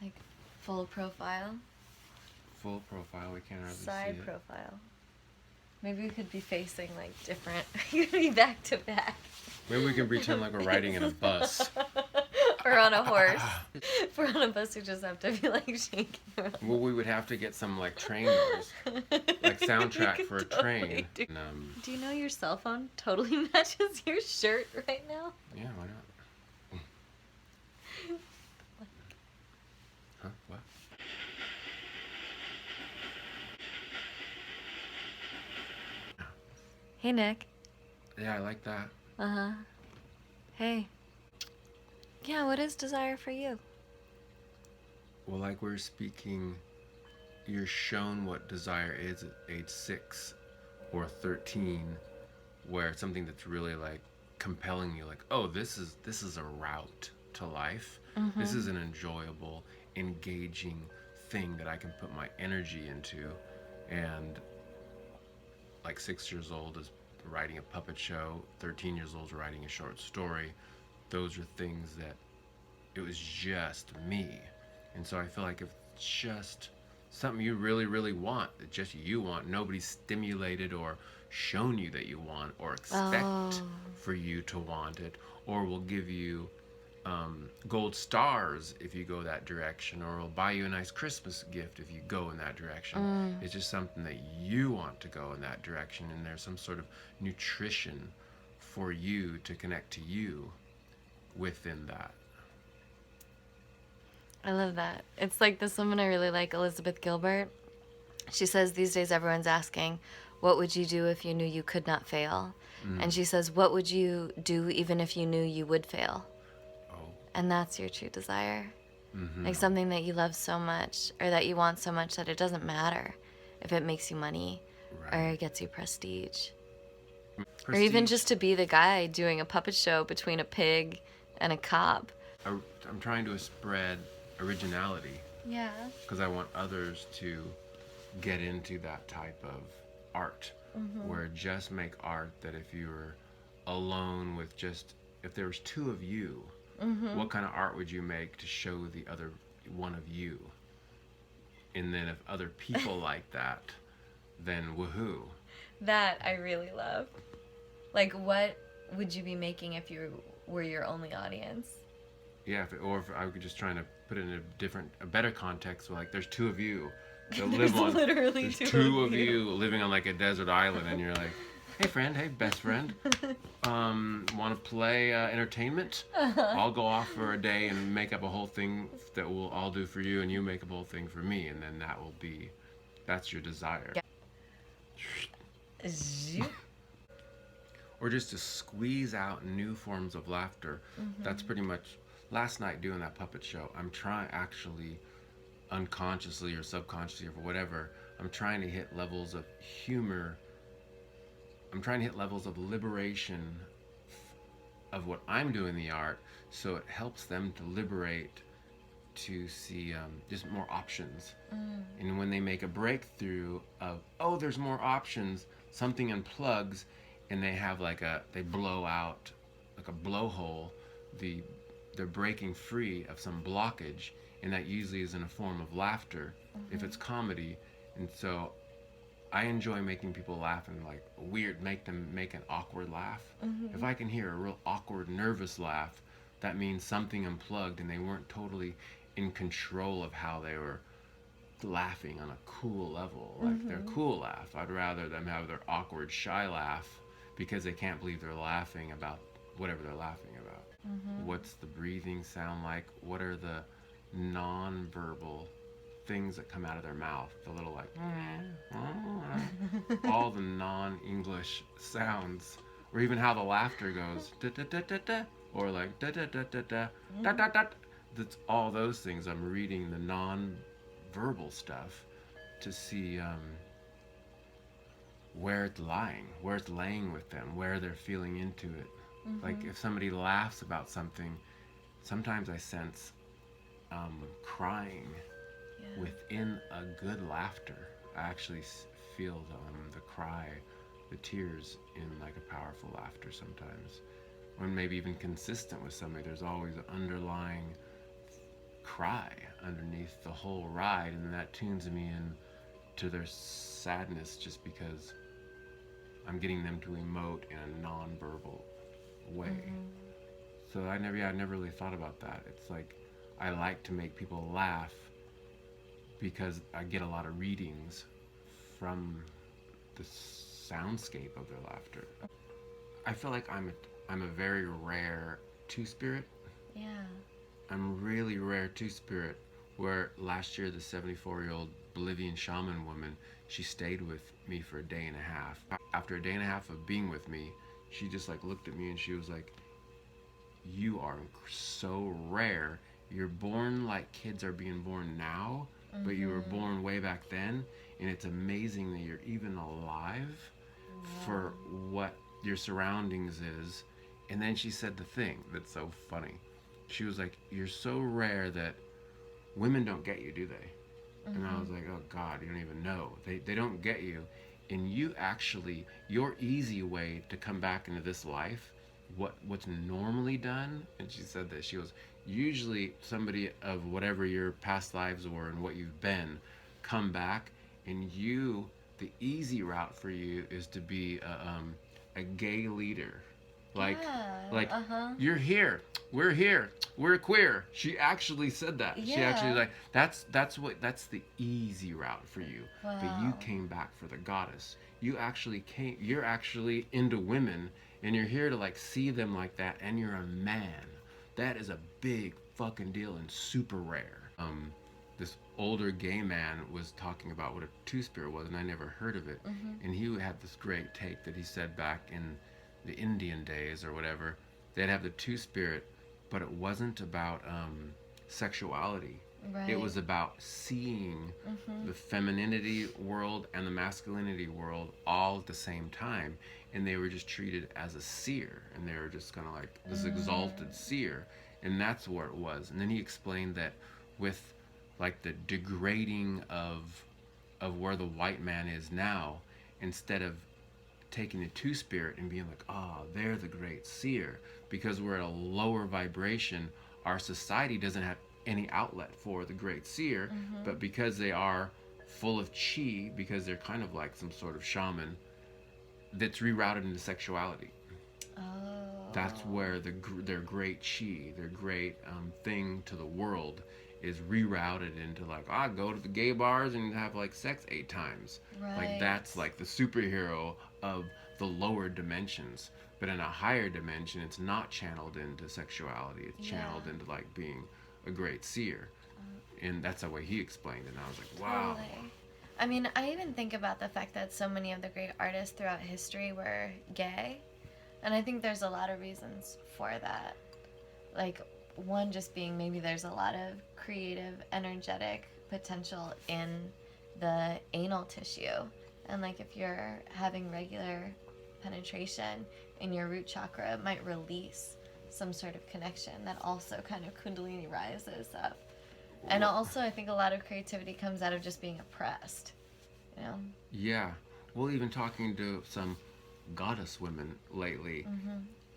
Like full profile? Full profile, we can't hardly Side see it. profile. Maybe we could be facing like different. We could be back to back. Maybe we can pretend like we're riding in a bus. Or on a horse. If we're on a bus, we just have to be like shaking. Well, we would have to get some like train noise, like soundtrack for a train. Do. And, Do you know your cell phone totally matches your shirt right now? yeah, why not? Huh? What? Hey, Nick. Yeah, I like that. Uh-huh. Hey. Yeah, what is desire for you? Well, like we're speaking, you're shown what desire is at age 6 or 13, where it's something that's really like compelling you, like, oh, this is a route to life. This is an enjoyable, engaging thing that I can put my energy into. And like 6 years old is writing a puppet show, 13 years old is writing a short story. Those are things that it was just me. And so I feel like if it's just something you really, really want, that just you want, nobody's stimulated or shown you that you want or expect for you to want it, or will give you gold stars if you go that direction, or will buy you a nice Christmas gift if you go in that direction. It's just something that you want to go in that direction, and there's some sort of nutrition for you to connect to you within that. I love that. It's like this woman I really like, Elizabeth Gilbert. She says these days everyone's asking, what would you do if you knew you could not fail? And she says, what would you do even if you knew you would fail? Oh. And that's your true desire. Like something that you love so much or that you want so much that it doesn't matter if it makes you money or it gets you prestige. Or even just to be the guy doing a puppet show between a pig and a cop. I'm trying to spread originality Yeah. because I want others to get into that type of art, where just make art that if you were alone with just, if there was 2 of you, what kind of art would you make to show the other one of you? And then if other people like that, then woohoo. That I really love. Like, what would you be making if you were your only audience? Yeah, or if I could just trying to put it in a better context, where like there's 2 of you that live on, literally there's 2 two of of you living on like a desert island, and you're like, hey friend, hey best friend, want to play entertainment? I'll go off for a day and make up a whole thing that we'll all do for you, and you make up a whole thing for me, and then that's your desire. Zoop. Or just to squeeze out new forms of laughter. That's pretty much, last night doing that puppet show, I'm trying actually, unconsciously or subconsciously or whatever, I'm trying to hit levels of humor. I'm trying to hit levels of liberation of what I'm doing in the art, so it helps them to liberate, to see just more options. And when they make a breakthrough of, oh, there's more options, something unplugs, and they have they blow out like a blowhole, they're breaking free of some blockage, and that usually is in a form of laughter if it's comedy. And so I enjoy making people laugh and like weird, make them make an awkward laugh. If I can hear a real awkward, nervous laugh, that means something unplugged and they weren't totally in control of how they were laughing on a cool level, like their cool laugh. I'd rather them have their awkward, shy laugh because they can't believe they're laughing about whatever they're laughing about. What's the breathing sound like? What are the non-verbal things that come out of their mouth? The little like all the non-English sounds, or even how the laughter goes, da, da, da, da, da, or like da da da da da da da da. That's all those things. I'm reading the non-verbal stuff to see where it's laying with them, where they're feeling into it. Like if somebody laughs about something, sometimes I sense crying within a good laughter. I actually feel the cry, the tears in like a powerful laughter sometimes. Or maybe even consistent with somebody, there's always an underlying cry underneath the whole ride, and that tunes me in to their sadness just because I'm getting them to emote in a non-verbal way. So I never really thought about that. It's like I like to make people laugh because I get a lot of readings from the soundscape of their laughter. I feel like I'm a very rare two spirit. Yeah. I'm really rare two spirit. Where last year the 74-year-old Bolivian shaman woman, she stayed with me for a day and a half. After a day and a half of being with me, she just like looked at me and she was like, "You are so rare. You're born like kids are being born now, but you were born way back then, and it's amazing that you're even alive for what your surroundings is." And then she said the thing that's so funny. She was like, "You're so rare that women don't get you, do they?" And I was like, "Oh God, you don't even know. They don't get you. And you actually, your easy way to come back into this life, what's normally done," and she said that she was usually somebody of whatever your past lives were and what you've been, come back, and you, the easy route for you is to be a gay leader. Like, like you're here, we're here, we're queer. She actually said that. She actually like that's the easy route for you. But you came back for the goddess. You're actually into women, and you're here to like see them like that, and you're a man. That is a big fucking deal and super rare. This older gay man was talking about what a two-spirit was, and I never heard of it. And he had this great take that he said back in the Indian days or whatever, they'd have the two-spirit, but it wasn't about sexuality. Right. It was about seeing the femininity world and the masculinity world all at the same time, and they were just treated as a seer, and they were just kind of like this exalted seer, and that's where it was. And then he explained that with like the degrading of where the white man is now, instead of taking the two spirit and being like, "Oh, they're the great seer," because we're at a lower vibration, our society doesn't have any outlet for the great seer. But because they are full of chi, because they're kind of like some sort of shaman, that's rerouted into sexuality. That's where their great chi, their great thing to the world, is rerouted into like, go to the gay bars and have like sex 8 times. Right. Like that's like the superhero of the lower dimensions. But in a higher dimension, it's not channeled into sexuality. It's channeled into like being a great seer. And that's the way he explained it. And I was like, wow. Totally. I mean, I even think about the fact that so many of the great artists throughout history were gay. And I think there's a lot of reasons for that. Like, one just being maybe there's a lot of creative, energetic potential in the anal tissue. And like if you're having regular penetration in your root chakra, it might release some sort of connection that also kind of kundalini rises up. And also I think a lot of creativity comes out of just being oppressed, you know? Yeah. Well, even talking to some goddess women lately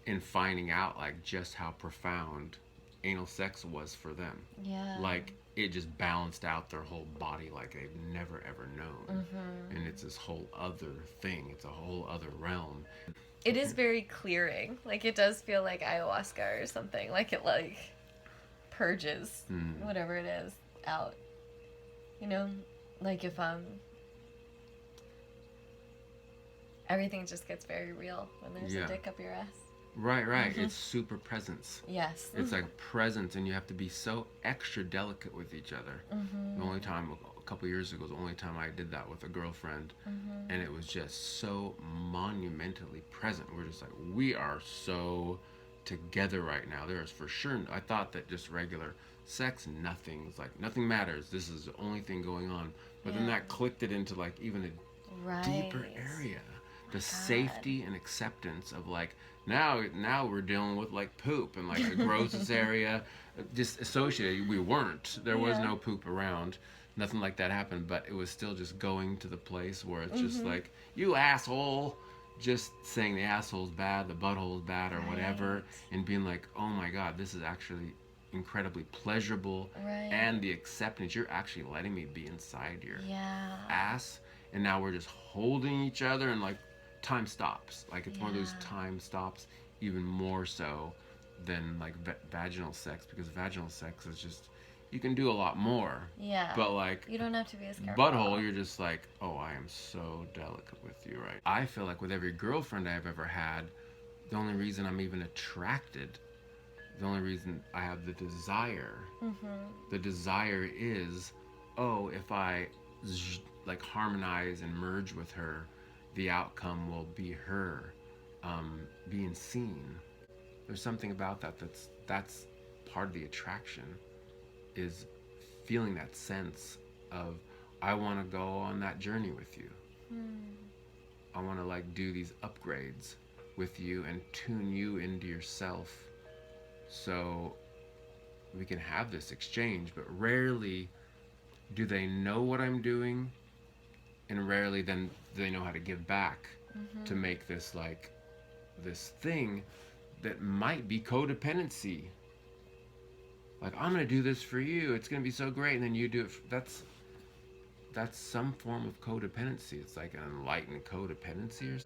and finding out like just how profound anal sex was for them. Yeah. Like it just balanced out their whole body like they've never ever known. And it's this whole other thing. It's a whole other realm. It is very clearing. Like it does feel like ayahuasca or something. Like it like purges whatever it is out. You know? Like if everything just gets very real when there's a dick up your ass. Right. It's super presence. Yes. It's like presence, and you have to be so extra delicate with each other. The only time, a couple years ago, was the only time I did that with a girlfriend, and it was just so monumentally present. We're just like, we are so together right now. There is for sure, I thought that just regular sex, nothing's like, nothing matters. This is the only thing going on. But then that clicked it into like even a deeper area. The safety and acceptance of like, now we're dealing with like poop and like the grossest area just associated. We weren't. There was no poop around. Nothing like that happened, but it was still just going to the place where it's just like, you asshole, just saying the asshole's bad, the butthole's bad or whatever, and being like, oh my God, this is actually incredibly pleasurable, Right. and the acceptance. You're actually letting me be inside your Yeah. ass, and now we're just holding each other, and like time stops. Like it's one of those Yeah. time stops, even more so than like vaginal sex, because vaginal sex is just, you can do a lot more. Yeah. But like You don't have to be as careful. butthole, you're just like, oh, I am so delicate with you, right? I feel like with every girlfriend I've ever had, the only reason I'm even attracted, the only reason I have the desire is, oh, if I like harmonize and merge with her, the outcome will be her being seen. There's something about that that's part of the attraction, is feeling that sense of, I want to go on that journey with you. I want to like do these upgrades with you and tune you into yourself, so we can have this exchange. But rarely do they know what I'm doing, and rarely then do they know how to give back to make this like this thing that might be codependency. Like, I'm gonna do this for you, it's gonna be so great, and then you do it that's some form of codependency. It's like an enlightened codependency. Or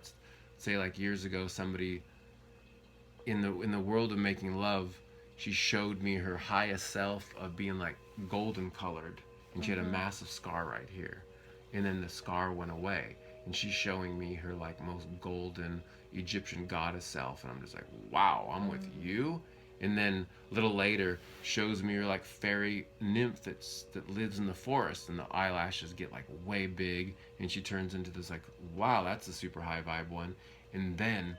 say like years ago, somebody in the world of making love, she showed me her highest self of being like golden colored, and she had a massive scar right here, and then the scar went away, and she's showing me her like most golden Egyptian goddess self, and I'm just like, wow, I'm with you. And then a little later shows me her like fairy nymph that lives in the forest, and the eyelashes get like way big, and she turns into this like, wow, that's a super high vibe one. And then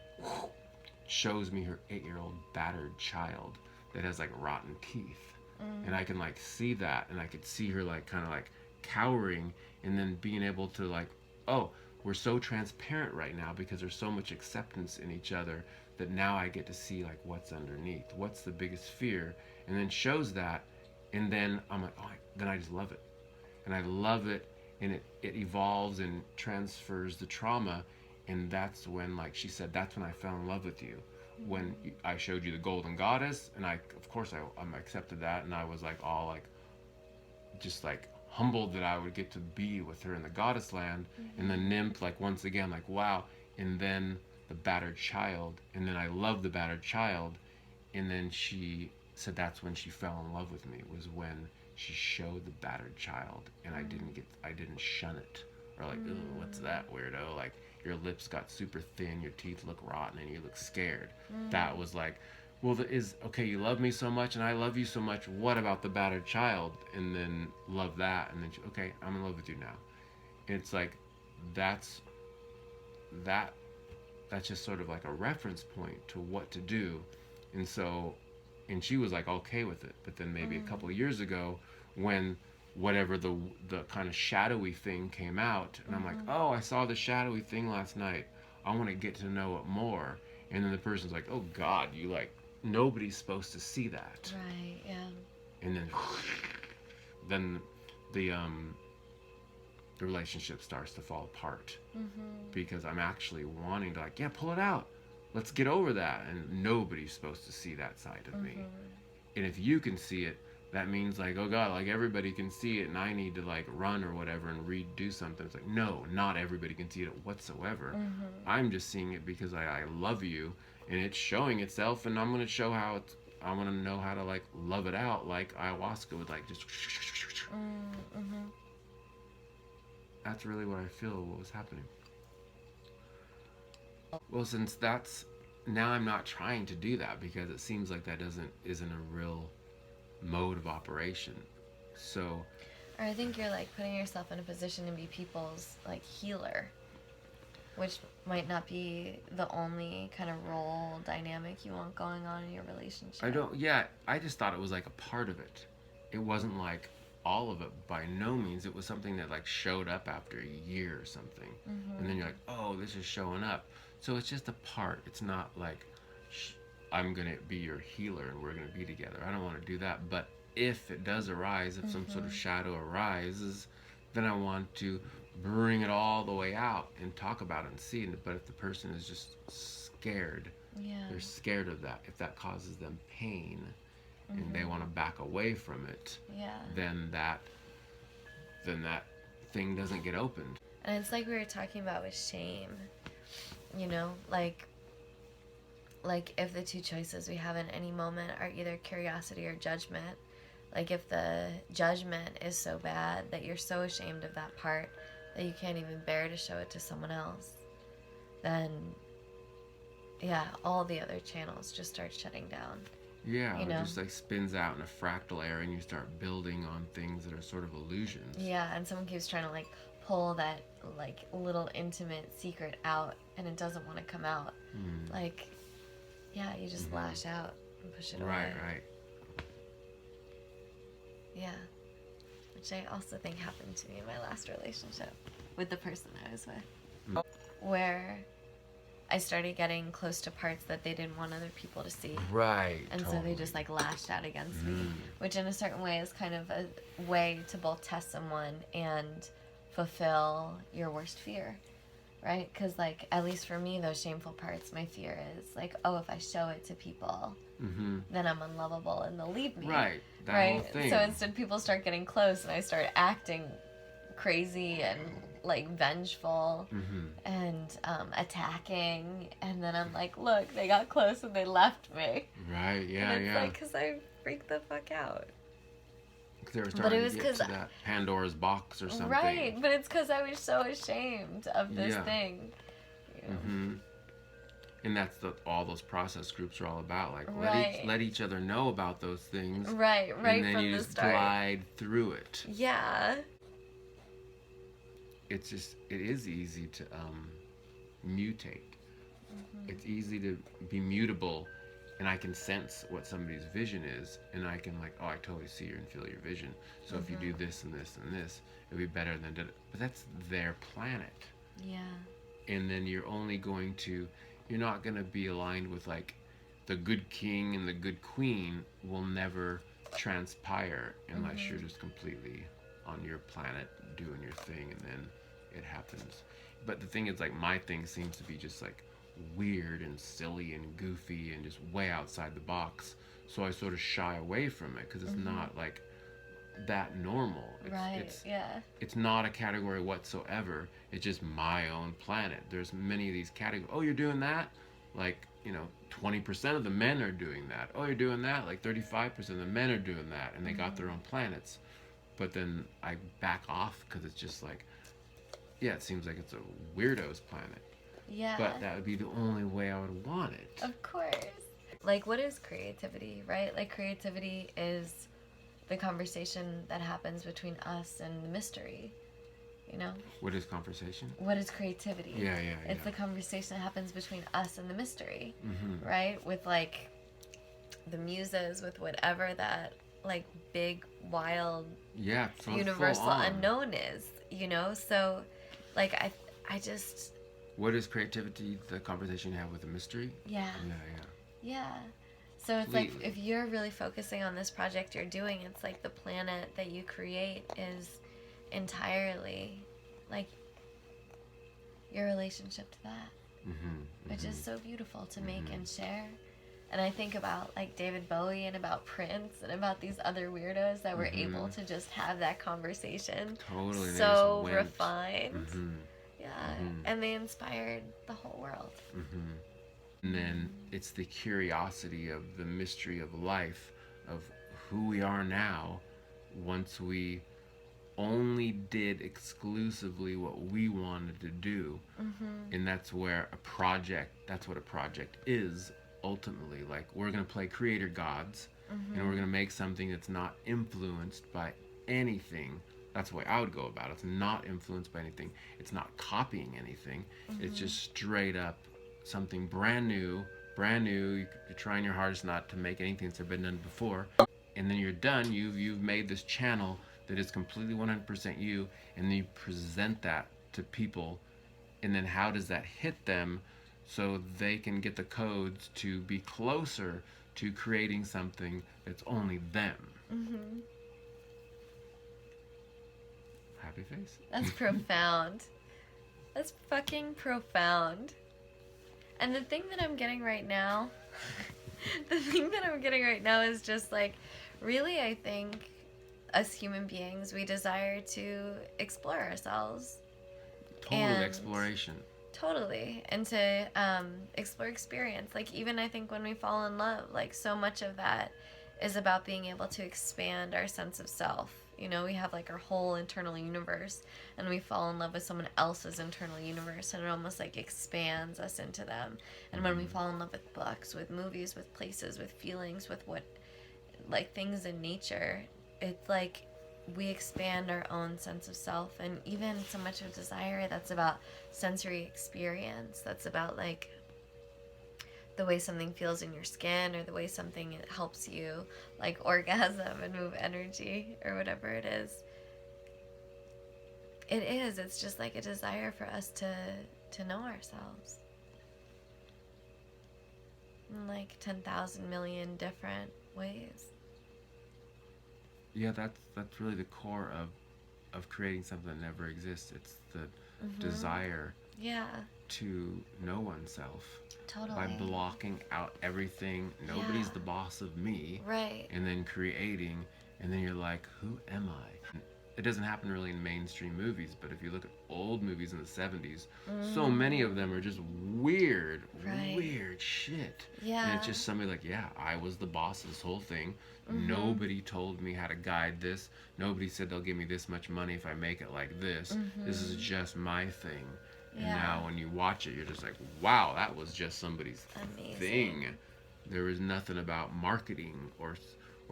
shows me her 8-year-old battered child that has like rotten teeth. And I can like see that, and I could see her like kind of like cowering, and then being able to like, oh, we're so transparent right now because there's so much acceptance in each other, that now I get to see like what's underneath, what's the biggest fear, and then shows that. And then I'm like, oh, then I just love it, and I love it, and it evolves and transfers the trauma. And that's when, like she said, that's when I fell in love with you, when I showed you the golden goddess. And I, of course, I accepted that, and I was like all like just like humbled that I would get to be with her in the goddess land. And the nymph, like once again, like wow. And then the battered child, and then I loved the battered child. And then she said that's when she fell in love with me, was when she showed the battered child, and I didn't shun it, or like, ew, what's that, weirdo? Like, your lips got super thin, your teeth look rotten, and you look scared. That was like, well, okay, you love me so much, and I love you so much. What about the battered child? And then love that, and then okay, I'm in love with you now. And it's like, that's that that's just sort of like a reference point to what to do. And so, and she was like okay with it. But then maybe a couple of years ago, when whatever the kind of shadowy thing came out, and I'm like, oh, I saw the shadowy thing last night, I want to get to know it more. And then the person's like, oh god, you like, nobody's supposed to see that. Right. Yeah. And then the relationship starts to fall apart, because I'm actually wanting to like, yeah, pull it out, let's get over that, and nobody's supposed to see that side of me. And if you can see it, that means like, oh god, like everybody can see it, and I need to like run or whatever and redo something. It's like, no, not everybody can see it whatsoever. I'm just seeing it because I love you, and it's showing itself, and I'm gonna show how it's, I want to know how to like love it out, like ayahuasca would like just. That's really what I feel what was happening. Well, since that's, now I'm not trying to do that, because it seems like that isn't a real mode of operation. So Or I think you're like putting yourself in a position to be people's like healer, which might not be the only kind of role dynamic you want going on in your relationship. I don't, yeah, I just thought it was like a part of it. It wasn't like all of it, by no means. It was something that like showed up after a year or something. And then you're like, oh, this is showing up. So it's just a part. It's not like I'm gonna be your healer and we're gonna be together. I don't want to do that. But if it does arise, if some sort of shadow arises, then I want to bring it all the way out and talk about it and see it. But if the person is just scared, Yeah. they're scared of that, if that causes them pain, and they want to back away from it, Yeah. then that thing doesn't get opened. And it's like we were talking about with shame, you know, like if the two choices we have in any moment are either curiosity or judgment, like if the judgment is so bad that you're so ashamed of that part that you can't even bear to show it to someone else, then yeah, all the other channels just start shutting down. Yeah, you it know? just like spins out in a fractal area, and you start building on things that are sort of illusions. Yeah, and someone keeps trying to like pull that like little intimate secret out, and it doesn't want to come out. Like, yeah, you just lash out and push it away. Right. Yeah, which I also think happened to me in my last relationship with the person I was with, where I started getting close to parts that they didn't want other people to see. Right. And totally. so they just like lashed out against me, which in a certain way is kind of a way to both test someone and fulfill your worst fear, right? Because like, at least for me, those shameful parts, my fear is like, oh, if I show it to people, then I'm unlovable and they'll leave me. Right. That right? whole thing. So instead people start getting close and I start acting crazy and like vengeful and attacking, and then I'm like, look, they got close and they left me. Right. Yeah. And it's yeah. like, because I freaked the fuck out. They were starting to get to that Pandora's box or something. Right, but it's because I was so ashamed of this thing. You know? And that's all those process groups are all about. Like, Right. let each other know about those things. Right and then from you the just start. glide through it. Yeah. It is easy to mutate. It's easy to be mutable, and I can sense what somebody's vision is, and I can like, oh, I totally see and feel your vision. So if you do this and this and this, it'll be better than that. But that's their planet. Yeah. And then you're not going to be aligned with like the good king and the good queen will never transpire unless you're just completely on your planet doing your thing, and then it happens. But the thing is, like, my thing seems to be just like weird and silly and goofy and just way outside the box, so I sort of shy away from it because it's not like that normal. It's not a category whatsoever. It's just my own planet. There's many of these categories. Oh, you're doing that? Like, 20% of the men are doing that. Oh, you're doing that? Like 35% of the men are doing that, and they got their own planets. But then I back off because it's just like, yeah, it seems like it's a weirdo's planet. Yeah. But that would be the only way I would want it. Of course. Like, what is creativity, right? Like, creativity is the conversation that happens between us and the mystery, What is conversation? What is creativity? Yeah. It's the conversation that happens between us and the mystery, right? With, like, the muses, with whatever that, like, big, wild, universal unknown is, So, like, I just... What is creativity? The conversation you have with the mystery? Yeah. Yeah. So it's like, if you're really focusing on this project you're doing, it's like the planet that you create is entirely like your relationship to that, which is so beautiful to make and share. And I think about like David Bowie and about Prince and about these other weirdos that were able to just have that conversation. Totally. So refined. Yeah. And they inspired the whole world. And then it's the curiosity of the mystery of life, of who we are now, once we only did exclusively what we wanted to do. And that's what a project is ultimately. Like, we're going to play creator gods, and we're going to make something that's not influenced by anything. That's the way I would go about it. It's not influenced by anything. It's not copying anything. It's just straight up something brand new. You're trying your hardest not to make anything that's ever been done before. And then you're done. You've made this channel that is completely 100% you, and then you present that to people. And then how does that hit them so they can get the codes to be closer to creating something that's only them? Happy face? That's profound. That's fucking profound. And the thing that I'm getting right now The thing that I'm getting right now is just like, really, I think us human beings, we desire to explore ourselves. Total And exploration. totally. And to explore experience. Like, even I think when we fall in love, like, so much of that is about being able to expand our sense of self. You know, we have like our whole internal universe, and we fall in love with someone else's internal universe, and it almost like expands us into them. And when we fall in love with books, with movies, with places, with feelings, with what, like, things in nature, it's like we expand our own sense of self. And even so much of desire, that's about sensory experience, that's about like the way something feels in your skin, or the way something helps you like orgasm and move energy, or whatever it is. It's just like a desire for us to know ourselves in like 10,000 million different ways. Yeah, that's really the core of creating something that never exists. It's the desire Yeah, to know oneself totally. by blocking out everything. Nobody's Yeah. the boss of me. Right. And then creating, and then you're like, who am I? It doesn't happen really in mainstream movies, but if you look at old movies in the 70s, so many of them are just weird, Right. weird shit. Yeah. And it's just somebody like, yeah, I was the boss of this whole thing. Nobody told me how to guide this. Nobody said they'll give me this much money if I make it like this. This is just my thing. And Yeah. now when you watch it, you're just like, wow, that was just somebody's Amazing. thing. There was nothing about marketing or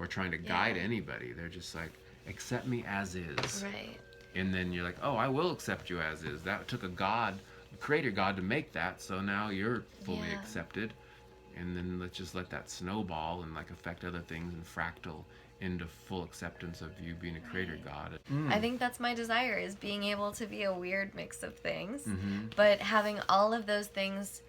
trying to guide anybody. They're just like, accept me as is. Right. And then you're like, oh, I will accept you as is. That took a God, a creator God, to make that. So now you're fully Yeah. accepted. And then let's just let that snowball and like affect other things and fractal into full acceptance of you being a creator God. I think that's my desire, is being able to be a weird mix of things, Mm-hmm. but having all of those things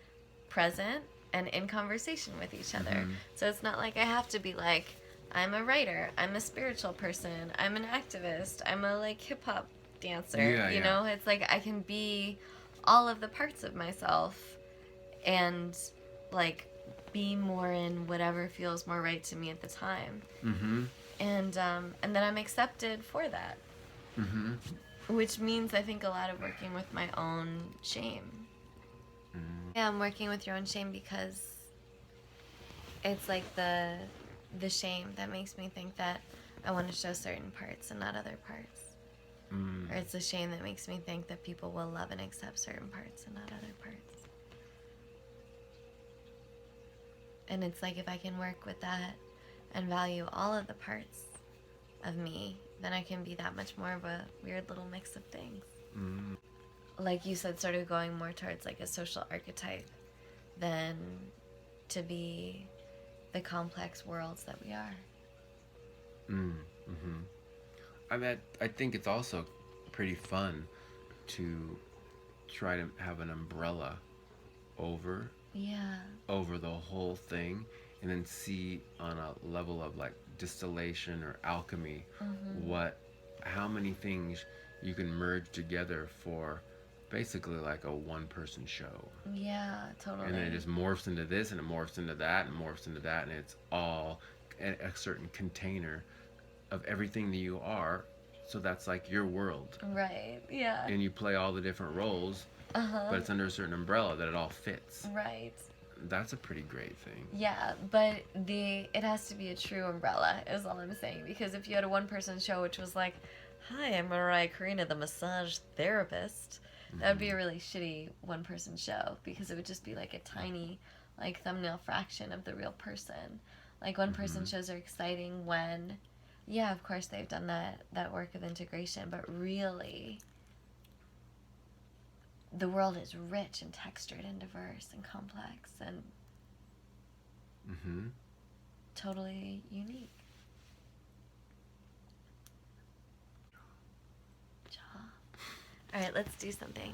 present and in conversation with each other. So it's not like I have to be like, I'm a writer, I'm a spiritual person, I'm an activist, I'm a like hip hop dancer. Yeah, you yeah. know, it's like I can be all of the parts of myself, and like be more in whatever feels more right to me at the time. Mm-hmm. And then I'm accepted for that. Mm-hmm. Which means, I think, a lot of working with my own shame. Yeah, I'm working with your own shame because it's like the shame that makes me think that I want to show certain parts and not other parts. Or it's the shame that makes me think that people will love and accept certain parts and not other parts. And it's like, if I can work with that and value all of the parts of me, then I can be that much more of a weird little mix of things. Like you said, sort of going more towards like a social archetype than to be the complex worlds that we are. Mm-hmm. I think it's also pretty fun to try to have an umbrella over Yeah. the whole thing, and then see on a level of like distillation or alchemy how many things you can merge together for basically like a one person show. Yeah, totally. And then it just morphs into this, and it morphs into that, and morphs into that, and it's all a certain container of everything that you are. So that's like your world. Right, yeah. And you play all the different roles, but it's under a certain umbrella that it all fits. Right. That's a pretty great thing. Yeah, but it has to be a true umbrella, is all I'm saying. Because if you had a one-person show which was like, hi, I'm Mariah Karina, the massage therapist, that would be a really shitty one-person show, because it would just be like a tiny, like, thumbnail fraction of the real person. Like, one-person shows are exciting when, yeah, of course they've done that work of integration, but really, the world is rich and textured and diverse and complex and totally unique. All right, let's do something.